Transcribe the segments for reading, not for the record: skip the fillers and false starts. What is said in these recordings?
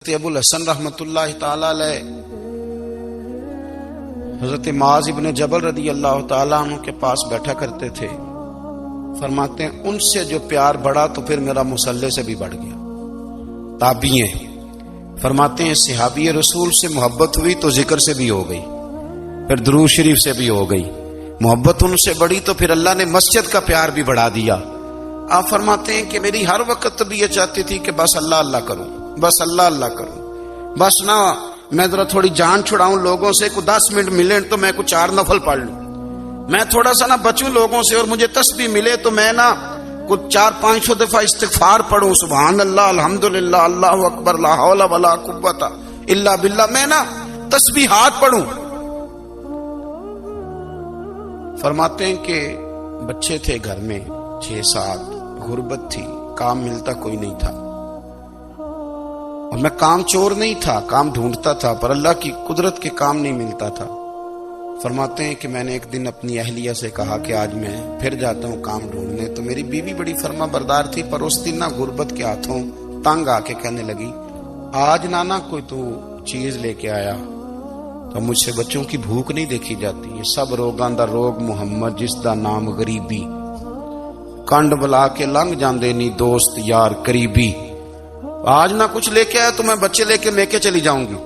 ابو الحسن رحمۃ اللہ تعالی علیہ حضرت معاذ ابن جبل رضی اللہ تعالیٰ عنہ کے پاس بیٹھا کرتے تھے۔ فرماتے ہیں ان سے جو پیار بڑھا تو پھر میرا مصلی سے بھی بڑھ گیا۔ تابعی ہیں، فرماتے ہیں صحابی رسول سے محبت ہوئی تو ذکر سے بھی ہو گئی، پھر درود شریف سے بھی ہو گئی۔ محبت ان سے بڑھی تو پھر اللہ نے مسجد کا پیار بھی بڑھا دیا۔ آپ فرماتے ہیں کہ میری ہر وقت طبیعت چاہتی تھی کہ بس اللہ اللہ کروں، بس اللہ اللہ کروں، بس نہ میں ذرا تھوڑی جان چھڑاؤں لوگوں سے، کو 10 منٹ ملے تو میں کو 4 نفل پڑھ لوں، میں تھوڑا سا نہ بچوں لوگوں سے، اور مجھے تسبیح ملے تو میں نہ کچھ 400-500 دفعہ استغفار پڑھوں، سبحان اللہ، الحمدللہ، اللہ اکبر، لا حول ولا قوت الا باللہ، میں نہ تسبیحات پڑھوں۔ فرماتے ہیں کہ بچے تھے گھر میں 6-7، غربت تھی، کام ملتا کوئی نہیں تھا، اور میں کام چور نہیں تھا، کام ڈھونڈتا تھا، پر اللہ کی قدرت کے کام نہیں ملتا تھا۔ فرماتے ہیں کہ میں نے ایک دن اپنی اہلیہ سے کہا کہ آج میں پھر جاتا ہوں کام ڈھونڈنے، تو میری بیوی بڑی فرما بردار تھی، پر اس دن نہ غربت کے ہاتھوں تنگ آ کے کہنے لگی آج نانا کوئی تو چیز لے کے آیا، تو مجھ سے بچوں کی بھوک نہیں دیکھی جاتی، یہ سب روگاں دا روگ محمد جس دا نام غریبی، کنڈ بلا کے لنگ جاندے نی دوست یار قریبی، آج نہ کچھ لے کے آیا تو میں بچے لے کے میکے چلی جاؤں گی۔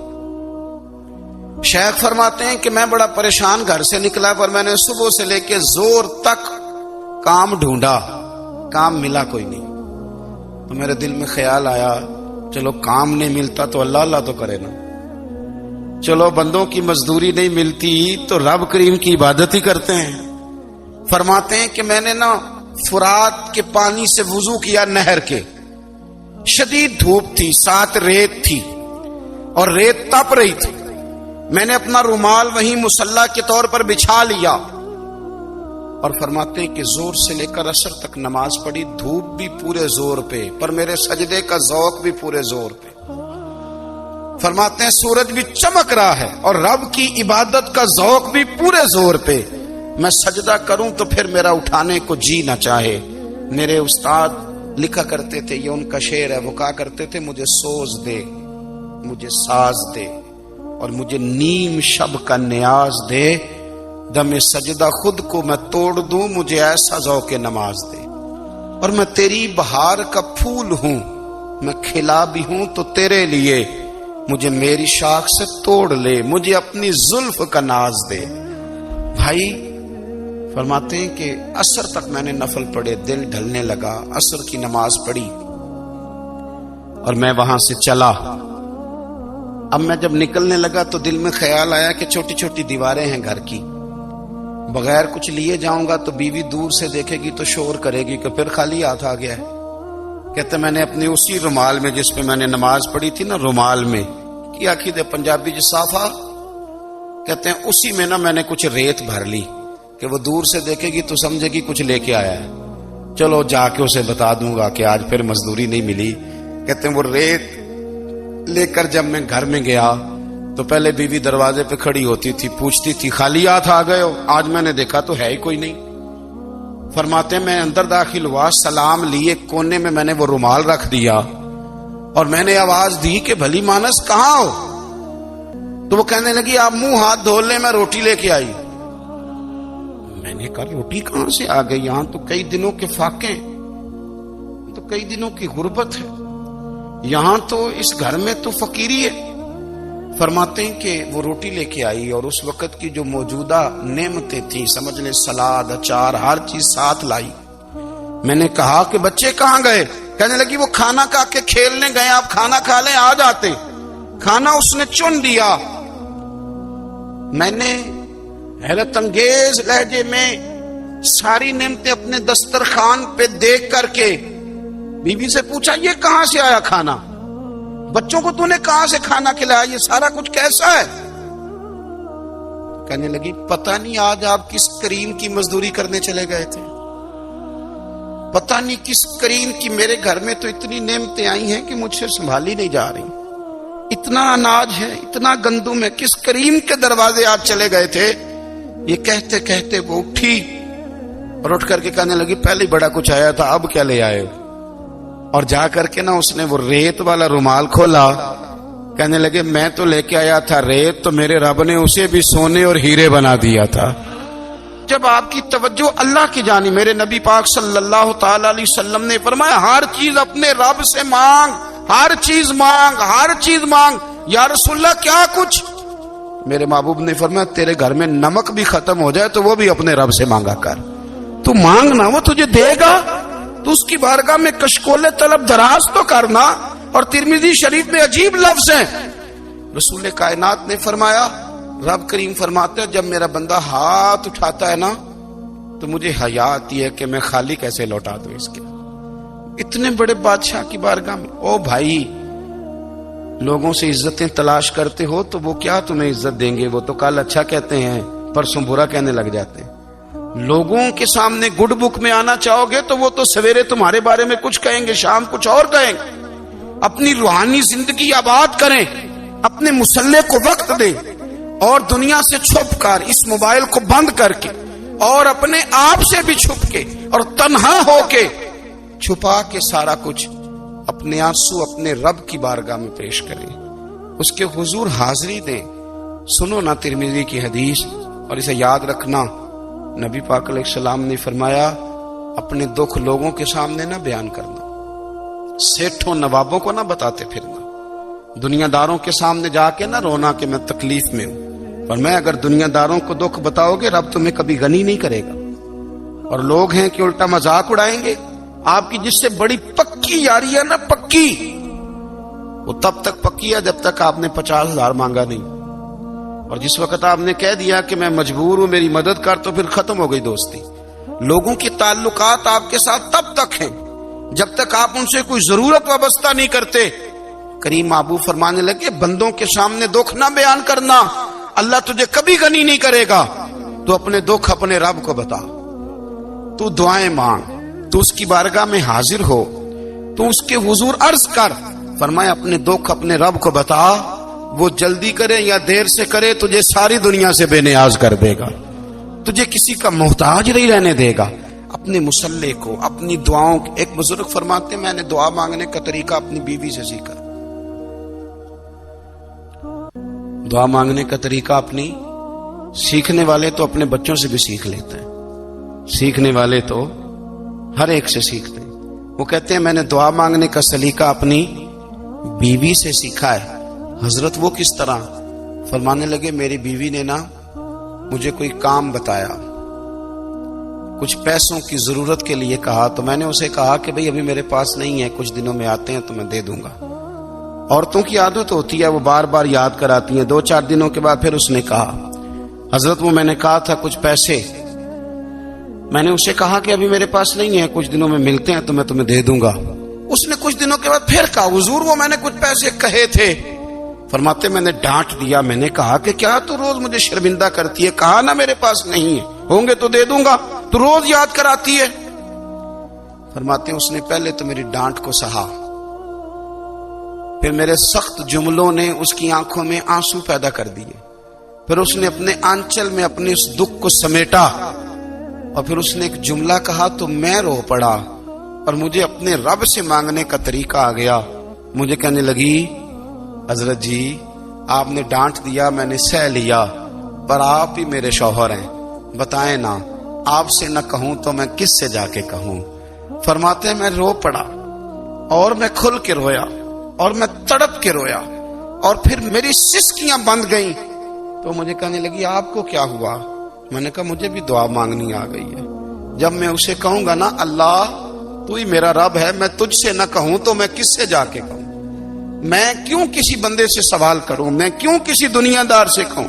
شیخ فرماتے ہیں کہ میں بڑا پریشان گھر سے نکلا، پر میں نے صبح سے لے کے زور تک کام ڈھونڈا، کام ملا کوئی نہیں، تو میرے دل میں خیال آیا چلو کام نہیں ملتا تو اللہ اللہ تو کرے نا، چلو بندوں کی مزدوری نہیں ملتی تو رب کریم کی عبادت ہی کرتے ہیں۔ فرماتے ہیں کہ میں نے نا فرات کے پانی سے وضو کیا، نہر کے، شدید دھوپ تھی، ساتھ ریت تھی اور ریت تپ رہی تھی، میں نے اپنا رومال وہیں مصلی کے طور پر بچھا لیا، اور فرماتے ہیں کہ زور سے لے کر عصر تک نماز پڑھی، دھوپ بھی پورے زور پہ، پر میرے سجدے کا ذوق بھی پورے زور پہ۔ فرماتے ہیں سورج بھی چمک رہا ہے اور رب کی عبادت کا ذوق بھی پورے زور پہ، میں سجدہ کروں تو پھر میرا اٹھانے کو جی نہ چاہے۔ میرے استاد لکھا کرتے تھے، یہ ان کا شعر ہے، وہ کہا کرتے تھے مجھے سوز دے، مجھے ساز دے، اور مجھے نیم شب کا نیاز دے، دم سجدہ خود کو میں توڑ دوں، مجھے ایسا ذوق نماز دے، اور میں تیری بہار کا پھول ہوں، میں کھلا بھی ہوں تو تیرے لیے، مجھے میری شاخ سے توڑ لے، مجھے اپنی زلف کا ناز دے۔ بھائی فرماتے ہیں کہ عصر تک میں نے نفل پڑھے، دل ڈھلنے لگا، عصر کی نماز پڑھی اور میں وہاں سے چلا۔ اب میں جب نکلنے لگا تو دل میں خیال آیا کہ چھوٹی چھوٹی دیواریں ہیں گھر کی، بغیر کچھ لیے جاؤں گا تو بیوی دور سے دیکھے گی تو شور کرے گی کہ پھر خالی ہاتھ آ گیا ہے۔ کہتے میں نے اپنی اسی رومال میں جس پہ میں نے نماز پڑھی تھی نا، رومال میں کی آخی دے پنجابی جسافہ کہتے ہیں، اسی میں نا میں نے کچھ ریت بھر لی کہ وہ دور سے دیکھے گی تو سمجھے گی کچھ لے کے آیا ہے، چلو جا کے اسے بتا دوں گا کہ آج پھر مزدوری نہیں ملی۔ کہتے ہیں وہ ریت لے کر جب میں گھر میں گیا تو پہلے بیوی دروازے پہ کھڑی ہوتی تھی، پوچھتی تھی خالی ہاتھ آ گئے ہو؟ آج میں نے دیکھا تو ہے ہی کوئی نہیں۔ فرماتے ہیں میں اندر داخل ہوا، سلام لیے، کونے میں میں نے وہ رومال رکھ دیا اور میں نے آواز دی کہ بھلی مانس کہاں ہو؟ تو وہ کہنے لگی آپ منہ ہاتھ دھو لیں، میں روٹی لے کے آئی۔ میں نے کہا روٹی کہاں سے آ گئی؟ یہاں تو کئی دنوں کے فاقے، تو کئی دنوں کی غربت ہے، یہاں تو اس گھر میں تو فقیری ہے۔ فرماتے ہیں کہ وہ روٹی لے کے آئی اور اس وقت کی جو موجودہ نعمتیں تھیں، سمجھ لیں سلاد، اچار، ہر چیز ساتھ لائی۔ میں نے کہا کہ بچے کہاں گئے؟ کہنے لگی وہ کھانا کھا کے کھیلنے گئے، آپ کھانا کھا لیں آ جاتے۔ کھانا اس نے چن دیا۔ میں نے حیرت انگیز لہجے میں ساری نعمتیں اپنے دسترخوان پہ دیکھ کر کے بیوی سے پوچھا یہ کہاں سے آیا کھانا؟ بچوں کو تو نے کہاں سے کھانا کھلایا؟ یہ سارا کچھ کیسا ہے؟ کہنے لگی پتہ نہیں آج آپ کس کریم کی مزدوری کرنے چلے گئے تھے، پتہ نہیں کس کریم کی، میرے گھر میں تو اتنی نعمتیں آئی ہیں کہ مجھ سے سنبھالی نہیں جا رہی، اتنا اناج ہے، اتنا گندم ہے، کس کریم کے دروازے آج چلے گئے تھے؟ یہ کہتے کہتے وہ اٹھی اور اٹھ کر کے کہنے لگی پہلے بڑا کچھ آیا تھا، اب کیا لے آئے ہو؟ اور جا کر کے نا اس نے وہ ریت والا رومال کھولا کہنے لگے میں تو لے کے آیا تھا ریت، تو میرے رب نے اسے بھی سونے اور ہیرے بنا دیا تھا۔ جب آپ کی توجہ اللہ کی جانب، میرے نبی پاک صلی اللہ تعالی علیہ وسلم نے فرمایا ہر چیز اپنے رب سے مانگ، ہر چیز مانگ، ہر چیز مانگ۔ یا رسول اللہ کیا کچھ؟ میرے محبوب نے فرمایا تیرے گھر میں نمک بھی ختم ہو جائے تو وہ بھی اپنے رب سے مانگا کر، تو مانگنا وہ تجھے دے گا، تو اس کی بارگاہ میں کشکول طلب دراز تو کرنا۔ اور ترمذی شریف میں عجیب لفظ ہیں، رسول کائنات نے فرمایا، رب کریم فرماتے ہیں جب میرا بندہ ہاتھ اٹھاتا ہے نا تو مجھے حیا آتی ہے کہ میں خالی کیسے لوٹا دوں اس کے۔ اتنے بڑے بادشاہ کی بارگاہ میں، او بھائی لوگوں سے عزتیں تلاش کرتے ہو تو وہ کیا تمہیں عزت دیں گے؟ وہ تو کل اچھا کہتے ہیں پرسوں برا کہنے لگ جاتے ہیں۔ لوگوں کے سامنے گڈ بک میں آنا چاہو گے تو وہ تو سویرے تمہارے بارے میں کچھ کہیں گے، شام کچھ اور کہیں گے۔ اپنی روحانی زندگی آباد کریں، اپنے مسلح کو وقت دیں، اور دنیا سے چھپ کر اس موبائل کو بند کر کے اور اپنے آپ سے بھی چھپ کے اور تنہا ہو کے چھپا کے سارا کچھ اپنے آنسو اپنے رب کی بارگاہ میں پیش کریں، اس کے حضور حاضری دیں۔ سنو نا ترمذی کی حدیث، اور اسے یاد رکھنا، نبی پاک علیہ السلام نے فرمایا اپنے دکھ لوگوں کے سامنے نہ بیان کرنا، سیٹھوں نوابوں کو نہ بتاتے پھرنا، دنیا داروں کے سامنے جا کے نہ رونا کہ میں تکلیف میں ہوں، پر میں اگر دنیا داروں کو دکھ بتاؤ گے رب تمہیں کبھی غنی نہیں کرے گا۔ اور لوگ ہیں کہ الٹا مذاق اڑائیں گے آپ کی، جس سے بڑی پکی یاری ہے نا، پکی، وہ تب تک پکی ہے جب تک آپ نے 50,000 مانگا نہیں، اور جس وقت آپ نے کہہ دیا کہ میں مجبور ہوں میری مدد کر تو پھر ختم ہو گئی دوستی۔ لوگوں کے تعلقات آپ کے ساتھ تب تک ہیں جب تک آپ ان سے کوئی ضرورت وابستہ نہیں کرتے۔ کریم محبوب فرمانے لگے بندوں کے سامنے دکھ نہ بیان کرنا، اللہ تجھے کبھی غنی نہیں کرے گا۔ تو اپنے دکھ اپنے رب کو بتا، تو دعائیں مانگ، تو اس کی بارگاہ میں حاضر ہو، تو اس کے حضور عرض کر۔ فرمایا اپنے دکھ اپنے رب کو بتا، وہ جلدی کرے یا دیر سے کرے تجھے ساری دنیا سے بے نیاز کر دے گا، تجھے کسی کا محتاج نہیں رہنے دے گا۔ اپنے مسلح کو، اپنی دعاؤں، ایک بزرگ فرماتے میں نے دعا مانگنے کا طریقہ اپنی بیوی سے سیکھا، دعا مانگنے کا طریقہ اپنی، سیکھنے والے تو اپنے بچوں سے بھی سیکھ لیتے ہیں، سیکھنے والے تو ہر ایک سے سیکھتے ہیں۔ وہ کہتے ہیں میں نے دعا مانگنے کا سلیقہ اپنی بیوی سے سیکھا ہے۔ حضرت وہ کس طرح؟ فرمانے لگے میری بیوی نے نا مجھے کوئی کام بتایا، کچھ پیسوں کی ضرورت کے لیے کہا، تو میں نے اسے کہا کہ بھئی ابھی میرے پاس نہیں ہے، کچھ دنوں میں آتے ہیں تو میں دے دوں گا۔ عورتوں کی عادت ہوتی ہے وہ بار بار یاد کراتی ہیں، 2-4 دنوں کے بعد پھر اس نے کہا حضرت وہ میں نے کہا تھا کچھ پیسے، میں نے اسے کہا کہ ابھی میرے پاس نہیں ہے، کچھ دنوں میں ملتے ہیں تو میں تمہیں دے دوں گا۔ اس نے کچھ دنوں کے بعد پھر کہا حضور وہ میں نے کچھ پیسے کہے تھے۔ فرماتے میں نے ڈانٹ دیا، میں نے کہا کہ کیا تو روز مجھے شرمندہ کرتی ہے، کہا نا میرے پاس نہیں ہے، ہوں گے تو دے دوں گا، تو روز یاد کراتی ہے۔ فرماتے ہیں اس نے پہلے تو میری ڈانٹ کو سہا، پھر میرے سخت جملوں نے اس کی آنکھوں میں آنسو پیدا کر دیے، پھر اس نے اپنے آنچل میں اپنے اس دکھ کو سمیٹا، اور پھر اس نے ایک جملہ کہا تو میں رو پڑا، اور مجھے اپنے رب سے مانگنے کا طریقہ آ گیا۔ مجھے کہنے لگی حضرت جی آپ نے ڈانٹ دیا، میں نے سہ لیا، پر آپ ہی میرے شوہر ہیں، بتائیں نا آپ سے نہ کہوں تو میں کس سے جا کے کہوں۔ فرماتے ہیں میں رو پڑا، اور میں کھل کے رویا، اور میں تڑپ کے رویا، اور پھر میری سسکیاں بند گئیں۔ تو مجھے کہنے لگی آپ کو کیا ہوا؟ میں نے کہا مجھے بھی دعا مانگنی آ گئی ہے، جب میں اسے کہوں گا نا اللہ تو ہی میرا رب ہے، میں تجھ سے نہ کہوں تو میں کس سے جا کے کہوں؟ میں کیوں کسی بندے سے سوال کروں؟ میں کیوں کسی دنیا دار سے کہوں؟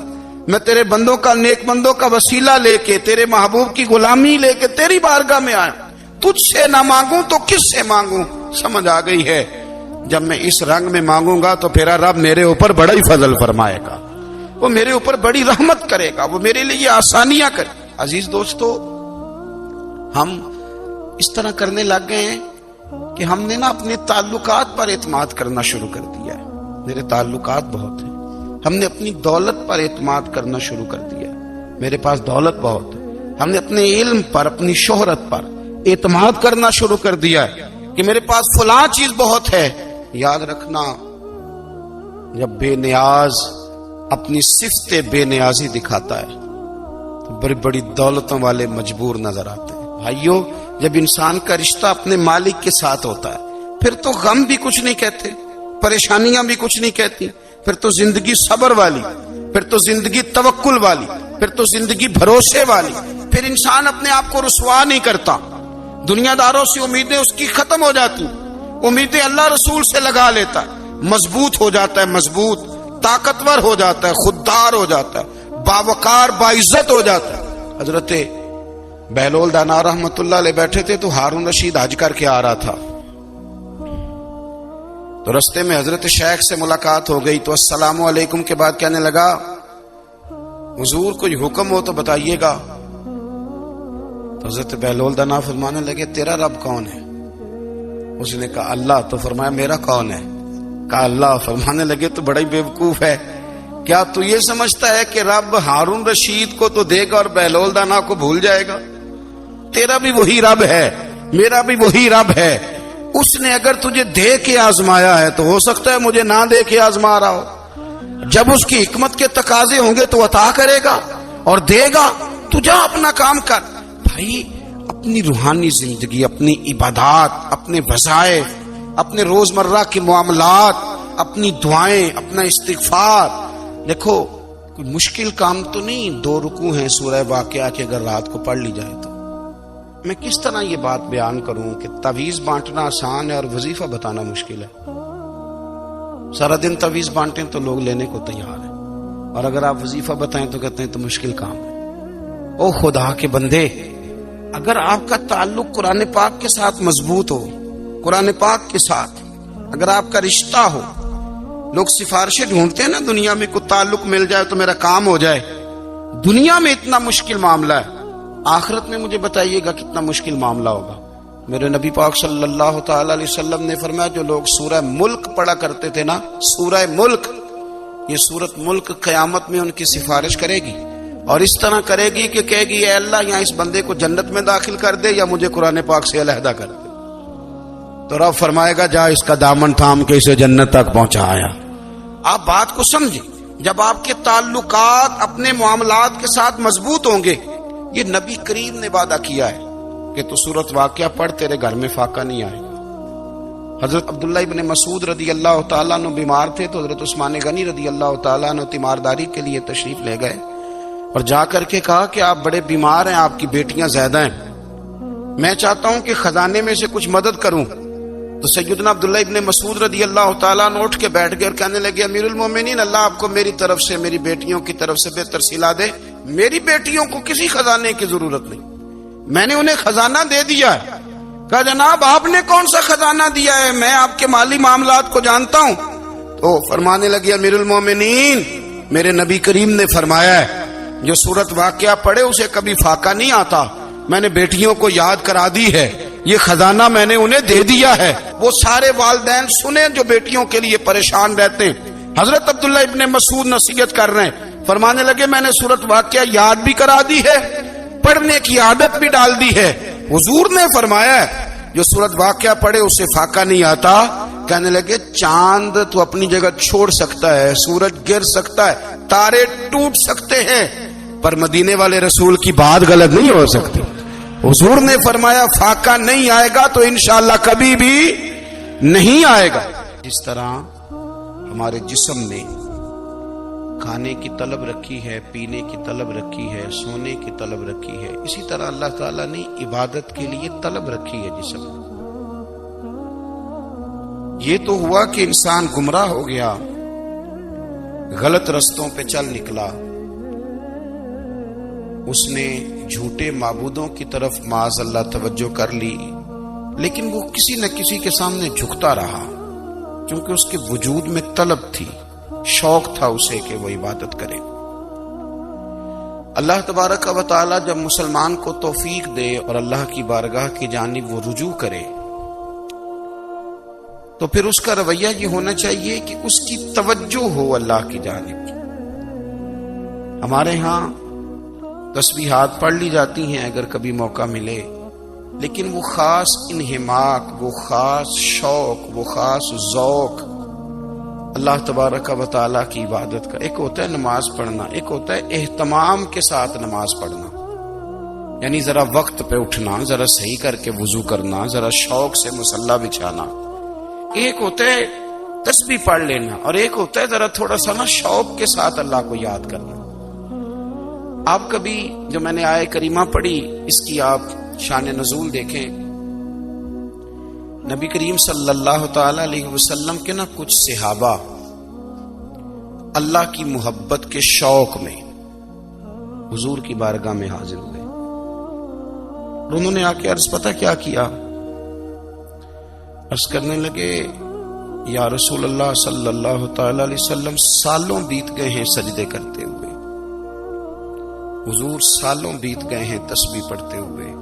میں تیرے بندوں کا، نیک بندوں کا وسیلہ لے کے، تیرے محبوب کی غلامی لے کے تیری بارگاہ میں آیا، تجھ سے نہ مانگوں تو کس سے مانگوں؟ سمجھ آ گئی ہے جب میں اس رنگ میں مانگوں گا تو پھر رب میرے اوپر بڑا ہی فضل فرمائے گا، وہ میرے اوپر بڑی رحمت کرے گا، وہ میرے لیے آسانیاں کرے۔ عزیز دوستو ہم اس طرح کرنے لگ گئے ہیں کہ ہم نے نا اپنے تعلقات پر اعتماد کرنا شروع کر دیا ہے۔ میرے تعلقات بہت ہیں، ہم نے اپنی دولت پر اعتماد کرنا شروع کر دیا ہے، میرے پاس دولت بہت ہے۔ ہم نے اپنے علم پر، اپنی شہرت پر اعتماد کرنا شروع کر دیا ہے کہ میرے پاس فلاں چیز بہت ہے۔ یاد رکھنا جب بے نیاز اپنی صفت بے نیازی دکھاتا ہے تو بڑی بڑی دولتوں والے مجبور نظر آتے ہیں۔ بھائیو، جب انسان کا رشتہ اپنے مالک کے ساتھ ہوتا ہے پھر تو غم بھی کچھ نہیں کہتے، پریشانیاں بھی کچھ نہیں کہتی، پھر تو زندگی صبر والی، پھر تو زندگی توکل والی، پھر تو زندگی بھروسے والی، پھر انسان اپنے آپ کو رسوا نہیں کرتا، دنیا داروں سے امیدیں اس کی ختم ہو جاتی، امیدیں اللہ رسول سے لگا لیتا ہے، مضبوط ہو جاتا ہے، مضبوط طاقتور ہو جاتا ہے، خوددار ہو جاتا ہے، باوقار باعزت ہو جاتا ہے۔ حضرت بہلول دانا رحمت اللہ علیہ بیٹھے تھے تو ہارون رشید حج کر کے آ رہا تھا، تو رستے میں حضرت شیخ سے ملاقات ہو گئی تو السلام علیکم کے بعد کہنے لگا حضور کوئی حکم ہو تو بتائیے گا۔ تو حضرت بہلول دانا فرمانے لگے تیرا رب کون ہے؟ اس نے کہا اللہ۔ تو فرمایا میرا کون ہے؟ کہا اللہ۔ فرمانے لگے تو بڑا ہی بیوقوف ہے، کیا تو یہ سمجھتا ہے کہ رب ہارون رشید کو تو دے گا اور بہلول دانا کو بھول جائے گا؟ تیرا بھی وہی رب ہے، میرا بھی وہی رب ہے، اس نے اگر تجھے دے کے آزمایا ہے تو ہو سکتا ہے مجھے نہ دے کے آزما رہا ہو، جب اس کی حکمت کے تقاضے ہوں گے تو عطا کرے گا اور دے گا، تو جا اپنا کام کر۔ بھائی اپنی روحانی زندگی، اپنی عبادات، اپنے وظائف، اپنے روزمرہ کے معاملات، اپنی دعائیں، اپنا استغفار، دیکھو کوئی مشکل کام تو نہیں، 2 رکوع ہیں سورہ واقعہ کے اگر رات کو پڑھ لی جائے تو۔ میں کس طرح یہ بات بیان کروں کہ تعویذ بانٹنا آسان ہے اور وظیفہ بتانا مشکل ہے؟ سارا دن تعویذ بانٹیں تو لوگ لینے کو تیار ہیں، اور اگر آپ وظیفہ بتائیں تو کہتے ہیں تو مشکل کام ہے۔ او خدا کے بندے، اگر آپ کا تعلق قرآن پاک کے ساتھ مضبوط ہو، قرآن پاک کے ساتھ اگر آپ کا رشتہ ہو، لوگ سفارشیں ڈھونڈتے ہیں نا دنیا میں، کوئی تعلق مل جائے تو میرا کام ہو جائے، دنیا میں اتنا مشکل معاملہ ہے، آخرت میں مجھے بتائیے گا کتنا مشکل معاملہ ہوگا۔ میرے نبی پاک صلی اللہ تعالی علیہ وسلم نے فرمایا جو لوگ سورہ ملک پڑھا کرتے تھے نا، سورہ ملک، یہ سورت ملک قیامت میں ان کی سفارش کرے گی، اور اس طرح کرے گی کہ کہے گی اے اللہ یہاں اس بندے کو جنت میں داخل کر دے یا مجھے قرآن پاک سے علیحدہ کر دے، تو رب فرمائے گا جا اس کا دامن تھام کے اسے جنت تک پہنچایا۔ آپ بات کو سمجھیں، جب آپ کے تعلقات اپنے معاملات کے ساتھ مضبوط ہوں گے، یہ نبی کریم نے وعدہ کیا ہے کہ تو سورت واقعہ پڑھ تیرے گھر میں فاقہ نہیں آئے گا۔ حضرت عبداللہ ابن مسعود رضی اللہ تعالیٰ عنہ بیمار تھے تو حضرت عثمان غنی رضی اللہ تعالیٰ عنہ تیمارداری کے لیے تشریف لے گئے اور جا کر کے کہا کہ آپ بڑے بیمار ہیں، آپ کی بیٹیاں زیادہ ہیں، میں چاہتا ہوں کہ خزانے میں سے کچھ مدد کروں۔ تو سیدنا عبداللہ ابن مسعود رضی اللہ تعالیٰ عنہ اٹھ کے بیٹھ گئے اور کہنے لگے امیر المومنین، اللہ آپ کو میری طرف سے، میری بیٹیوں کی طرف سے بہتر صلہ دے، میری بیٹیوں کو کسی خزانے کی ضرورت نہیں، میں نے انہیں خزانہ دے دیا ہے۔ کہا جناب آپ نے کون سا خزانہ دیا ہے، میں آپ کے مالی معاملات کو جانتا ہوں۔ تو فرمانے لگے امیر المومنین، میرے نبی کریم نے فرمایا ہے جو سورت واقعہ پڑھے اسے کبھی فاقہ نہیں آتا، میں نے بیٹیوں کو یاد کرا دی ہے، یہ خزانہ میں نے انہیں دے دیا ہے۔ وہ سارے والدین سنیں جو بیٹیوں کے لیے پریشان رہتے ہیں۔ حضرت عبداللہ ابن مسعود نصیحت کر رہے ہیں، فرمانے لگے میں نے سورت واقعہ یاد بھی کرا دی ہے، پڑھنے کی عادت بھی ڈال دی ہے، حضور نے فرمایا ہے جو سورت واقعہ پڑھے اسے فاقہ نہیں آتا۔ کہنے لگے چاند تو اپنی جگہ چھوڑ سکتا ہے، سورج گر سکتا ہے، تارے ٹوٹ سکتے ہیں، پر مدینے والے رسول کی بات غلط نہیں ہو سکتی۔ حضور نے فرمایا فاقہ نہیں آئے گا تو انشاءاللہ کبھی بھی نہیں آئے گا۔ جس طرح ہمارے جسم میں کھانے کی طلب رکھی ہے، پینے کی طلب رکھی ہے، سونے کی طلب رکھی ہے، اسی طرح اللہ تعالیٰ نے عبادت کے لیے طلب رکھی ہے جسم میں۔ یہ تو ہوا کہ انسان گمراہ ہو گیا، غلط رستوں پہ چل نکلا، اس نے جھوٹے معبودوں کی طرف معاذ اللہ توجہ کر لی، لیکن وہ کسی نہ کسی کے سامنے جھکتا رہا کیونکہ اس کے وجود میں طلب تھی، شوق تھا اسے کہ وہ عبادت کرے۔ اللہ تبارک و تعالی جب مسلمان کو توفیق دے اور اللہ کی بارگاہ کی جانب وہ رجوع کرے تو پھر اس کا رویہ یہ ہونا چاہیے کہ اس کی توجہ ہو اللہ کی جانب۔ ہمارے ہاں تسبیحات پڑھ لی جاتی ہیں اگر کبھی موقع ملے، لیکن وہ خاص انہماک، وہ خاص شوق، وہ خاص ذوق اللہ تبارک و تعالیٰ کی عبادت کا، ایک ہوتا ہے نماز پڑھنا، ایک ہوتا ہے اہتمام کے ساتھ نماز پڑھنا، یعنی ذرا وقت پہ اٹھنا، ذرا صحیح کر کے وضو کرنا، ذرا شوق سے مصلی بچھانا۔ ایک ہوتا ہے تسبیح پڑھ لینا، اور ایک ہوتا ہے ذرا تھوڑا سا نا شوق کے ساتھ اللہ کو یاد کرنا۔ آپ کبھی جو میں نے آیت کریمہ پڑھی اس کی آپ شان نزول دیکھیں، نبی کریم صلی اللہ تعالی علیہ وسلم کے نا کچھ صحابہ اللہ کی محبت کے شوق میں حضور کی بارگاہ میں حاضر ہوئے، اور انہوں نے آ کے عرض پتہ کیا کیا، عرض کرنے لگے یا رسول اللہ صلی اللہ تعالی علیہ وسلم سالوں بیت گئے ہیں سجدے کرتے ہوئے، حضور سالوں بیت گئے ہیں تسبیح پڑھتے ہوئے،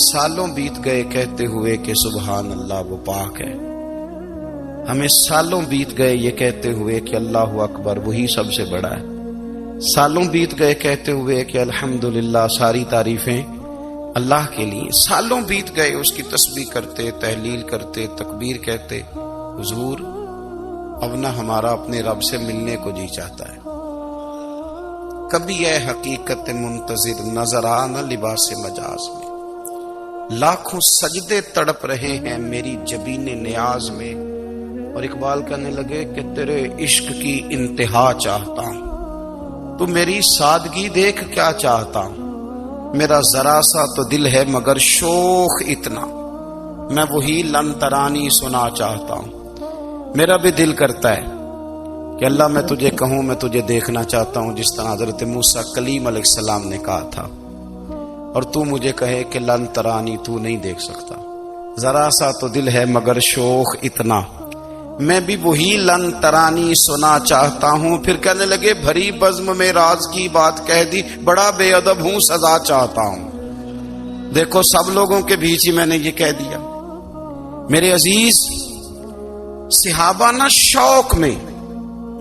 سالوں بیت گئے کہتے ہوئے کہ سبحان اللہ وہ پاک ہے، ہمیں سالوں بیت گئے یہ کہتے ہوئے کہ اللہ اکبر وہی سب سے بڑا ہے، سالوں بیت گئے کہتے ہوئے کہ الحمدللہ ساری تعریفیں اللہ کے لیے، سالوں بیت گئے اس کی تسبیح کرتے، تحلیل کرتے، تکبیر کہتے۔ حضور اب نہ ہمارا اپنے رب سے ملنے کو جی چاہتا ہے، کبھی اے حقیقت منتظر نظر آ نہ لباس مجاز میں، لاکھوں سجدے تڑپ رہے ہیں میری جبین نیاز میں، اور اقبال کہنے لگے کہ تیرے عشق کی انتہا چاہتا ہوں، تو میری سادگی دیکھ کیا چاہتا ہوں، میرا ذرا سا تو دل ہے مگر شوق اتنا، میں وہی لن ترانی سنا چاہتا ہوں۔ میرا بھی دل کرتا ہے کہ اللہ میں تجھے کہوں میں تجھے دیکھنا چاہتا ہوں، جس طرح حضرت موسیٰ کلیم علیہ السلام نے کہا تھا، اور تو مجھے کہے کہ لن ترانی تو نہیں دیکھ سکتا، ذرا سا تو دل ہے مگر شوق اتنا، میں بھی وہی لن ترانی سنا چاہتا ہوں۔ پھر کہنے لگے بھری بزم میں راز کی بات کہہ دی، بڑا بے ادب ہوں سزا چاہتا ہوں۔ دیکھو سب لوگوں کے بیچ ہی میں نے یہ کہہ دیا۔ میرے عزیز صحابہ نہ شوق میں،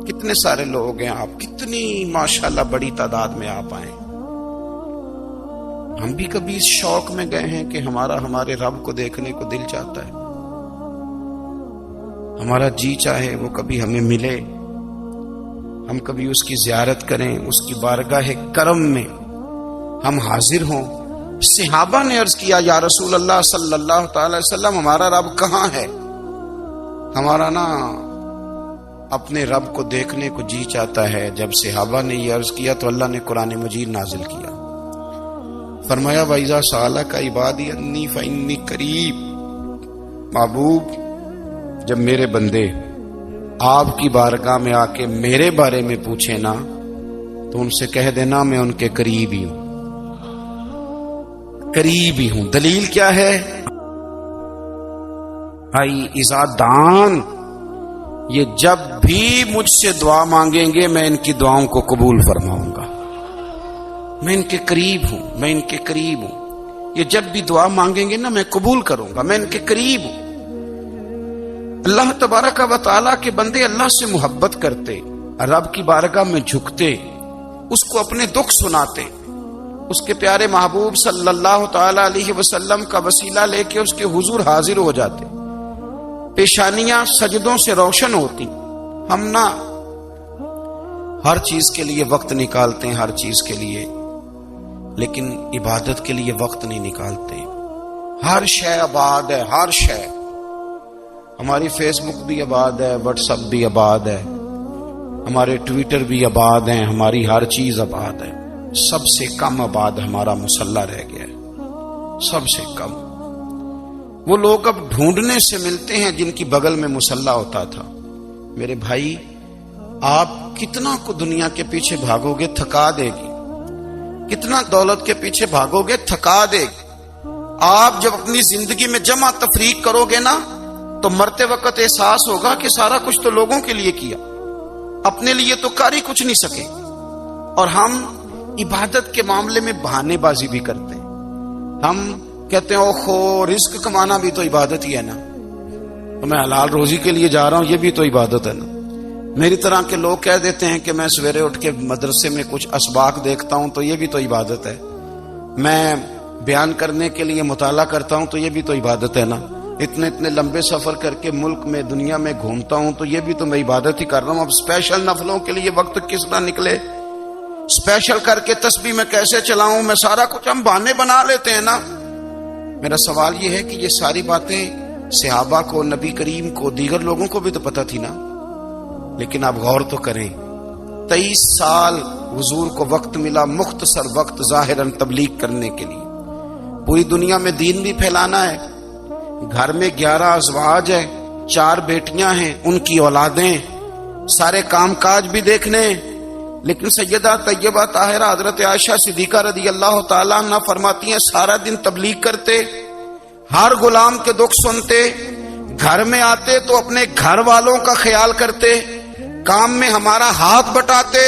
کتنے سارے لوگ ہیں آپ، کتنی ماشاءاللہ بڑی تعداد میں آپ آئے، ہم بھی کبھی اس شوق میں گئے ہیں کہ ہمارے رب کو دیکھنے کو دل چاہتا ہے، ہمارا جی چاہے وہ کبھی ہمیں ملے، ہم کبھی اس کی زیارت کریں، اس کی بارگاہ کرم میں ہم حاضر ہوں۔ صحابہ نے عرض کیا یا رسول اللہ صلی اللہ تعالی علیہ وسلم ہمارا رب کہاں ہے، ہمارا نا اپنے رب کو دیکھنے کو جی چاہتا ہے۔ جب صحابہ نے یہ عرض کیا تو اللہ نے قرآن مجید نازل کیا، فرمایا وَإِذَا سَأَلَكَ عِبَادِي أَنِّي فَإِنِّي قَرِيبٌ، محبوب جب میرے بندے آپ کی بارگاہ میں آ کے میرے بارے میں پوچھے نا تو ان سے کہہ دینا میں ان کے قریب ہی ہوں، قریب ہی ہوں۔ دلیل کیا ہے؟ آئی اذا دان، یہ جب بھی مجھ سے دعا مانگیں گے میں ان کی دعاؤں کو قبول فرماؤں گا، میں ان کے قریب ہوں، میں ان کے قریب ہوں، یہ جب بھی دعا مانگیں گے نا میں قبول کروں گا، میں ان کے قریب ہوں۔ اللہ تبارک و تعالیٰ کے بندے اللہ سے محبت کرتے، رب کی بارگاہ میں جھکتے، اس کو اپنے دکھ سناتے، اس کے پیارے محبوب صلی اللہ تعالی علیہ وسلم کا وسیلہ لے کے اس کے حضور حاضر ہو جاتے، پیشانیاں سجدوں سے روشن ہوتی۔ ہم نہ ہر چیز کے لیے وقت نکالتے ہیں، ہر چیز کے لیے، لیکن عبادت کے لیے وقت نہیں نکالتے۔ ہر شے آباد ہے، ہر شے، ہماری فیس بک بھی آباد ہے، واٹس ایپ بھی آباد ہے، ہمارے ٹویٹر بھی آباد ہیں، ہماری ہر چیز آباد ہے، سب سے کم آباد ہمارا مصلی رہ گیا ہے، سب سے کم۔ وہ لوگ اب ڈھونڈنے سے ملتے ہیں جن کی بغل میں مصلی ہوتا تھا۔ میرے بھائی آپ کتنا کو دنیا کے پیچھے بھاگو گے تھکا دے گی، کتنا دولت کے پیچھے بھاگو گے تھکا دے گی۔ آپ جب اپنی زندگی میں جمع تفریق کرو گے نا تو مرتے وقت احساس ہوگا کہ سارا کچھ تو لوگوں کے لیے کیا، اپنے لیے تو کر ہی کچھ نہیں سکے۔ اور ہم عبادت کے معاملے میں بہانے بازی بھی کرتے ہیں، ہم کہتے ہیں اوہو رزق کمانا بھی تو عبادت ہی ہے نا، تو میں حلال روزی کے لیے جا رہا ہوں، یہ بھی تو عبادت ہے نا۔ میری طرح کے لوگ کہہ دیتے ہیں کہ میں سویرے اٹھ کے مدرسے میں کچھ اسباق دیکھتا ہوں تو یہ بھی تو عبادت ہے، میں بیان کرنے کے لیے مطالعہ کرتا ہوں تو یہ بھی تو عبادت ہے نا۔ اتنے اتنے لمبے سفر کر کے ملک میں دنیا میں گھومتا ہوں تو یہ بھی تو میں عبادت ہی کر رہا ہوں. اب اسپیشل نفلوں کے لیے وقت کس طرح نکلے, اسپیشل کر کے تسبیح میں کیسے چلاؤں, میں سارا کچھ ہم بہانے بنا لیتے ہیں نا. میرا سوال یہ ہے کہ یہ ساری باتیں صحابہ کو, نبی کریم کو, دیگر لوگوں کو بھی تو پتہ تھی نا. لیکن آپ غور تو کریں, 23 سال حضور کو وقت ملا, مختصر وقت ظاہراً تبلیغ کرنے کے لیے. پوری دنیا میں دین بھی پھیلانا ہے. گھر میں 11 ازواج ہیں, 4 بیٹیاں ہیں, ان کی اولادیں, سارے کام کاج بھی دیکھنے. لیکن سیدہ طیبہ طاہرہ حضرت عائشہ صدیقہ رضی اللہ تعالیٰ عنہ فرماتی ہیں سارا دن تبلیغ کرتے, ہر غلام کے دکھ سنتے, گھر میں آتے تو اپنے گھر والوں کا خیال کرتے, کام میں ہمارا ہاتھ بٹاتے.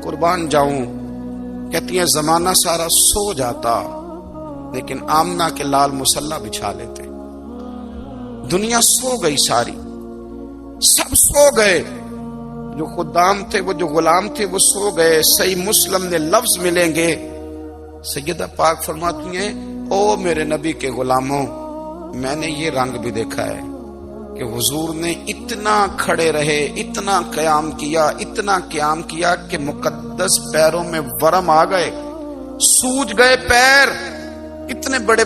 قربان جاؤں, کہتی ہیں زمانہ سارا سو جاتا لیکن آمنہ کے لال مصلی بچھا لیتے. دنیا سو گئی, ساری سب سو گئے, جو خدام تھے, وہ جو غلام تھے, وہ سو گئے. صحیح مسلم میں لفظ ملیں گے, سیدہ پاک فرماتی ہیں او میرے نبی کے غلاموں, میں نے یہ رنگ بھی دیکھا ہے کہ حضور نے اتنا کھڑے رہے, اتنا قیام کیا, اتنا قیام کیا کہ مقدس پیروں میں ورم آ گئے, سوج گئے پیر. اتنے بڑے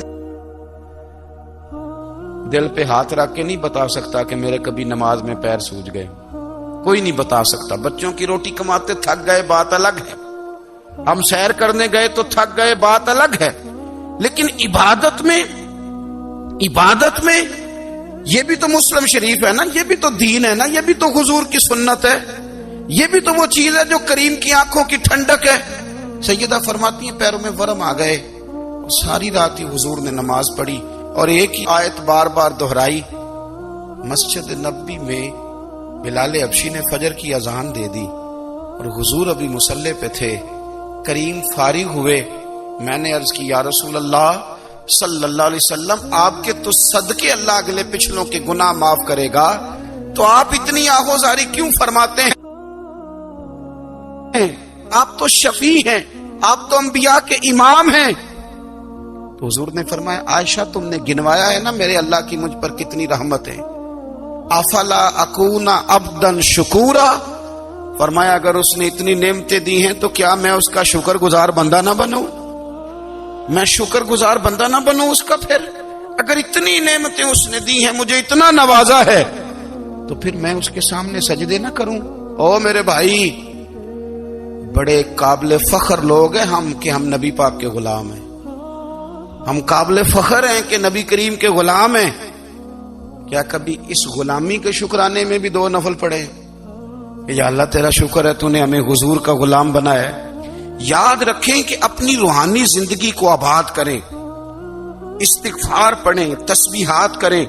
دل پہ ہاتھ رکھ کے نہیں بتا سکتا کہ میرے کبھی نماز میں پیر سوج گئے, کوئی نہیں بتا سکتا. بچوں کی روٹی کماتے تھک گئے بات الگ ہے, ہم سیر کرنے گئے تو تھک گئے بات الگ ہے. لیکن عبادت میں یہ بھی تو مسلم شریف ہے نا, یہ بھی تو دین ہے نا, یہ بھی تو حضور کی سنت ہے, یہ بھی تو وہ چیز ہے جو کریم کی آنکھوں کی ٹھنڈک ہے. سیدہ فرماتی ہیں پیروں میں ورم آ گئے. ساری رات ہی حضور نے نماز پڑھی اور ایک ہی آیت بار بار دہرائی. مسجد نبوی میں بلال حبشی نے فجر کی اذان دے دی اور حضور ابھی مصلی پہ تھے. کریم فارغ ہوئے, میں نے عرض کی یا رسول اللہ صلی اللہ علیہ وسلم, آپ کے تو صدقے اللہ اگلے پچھلوں کے گناہ معاف کرے گا, تو آپ اتنی آہوزاری کیوں فرماتے ہیں؟ آپ تو شفیع ہیں, آپ تو انبیاء کے امام ہیں. تو حضور نے فرمایا عائشہ تم نے گنوایا ہے نا میرے اللہ کی مجھ پر کتنی رحمت ہے. افلا اکون عبدا شکورا, فرمایا اگر اس نے اتنی نعمتیں دی ہیں تو کیا میں اس کا شکر گزار بندہ نہ بنوں, میں شکر گزار بندہ نہ بنوں اس کا؟ پھر اگر اتنی نعمتیں اس نے دی ہیں, مجھے اتنا نوازا ہے, تو پھر میں اس کے سامنے سجدے نہ کروں؟ او میرے بھائی, بڑے قابل فخر لوگ ہیں ہم کہ ہم نبی پاک کے غلام ہیں. ہم قابل فخر ہیں کہ نبی کریم کے غلام ہیں. کیا کبھی اس غلامی کے شکرانے میں بھی 2 نفل پڑھے کہ یا اللہ تیرا شکر ہے تو نے ہمیں حضور کا غلام بنایا ہے؟ یاد رکھیں کہ اپنی روحانی زندگی کو آباد کریں, استغفار پڑھیں, تسبیحات کریں,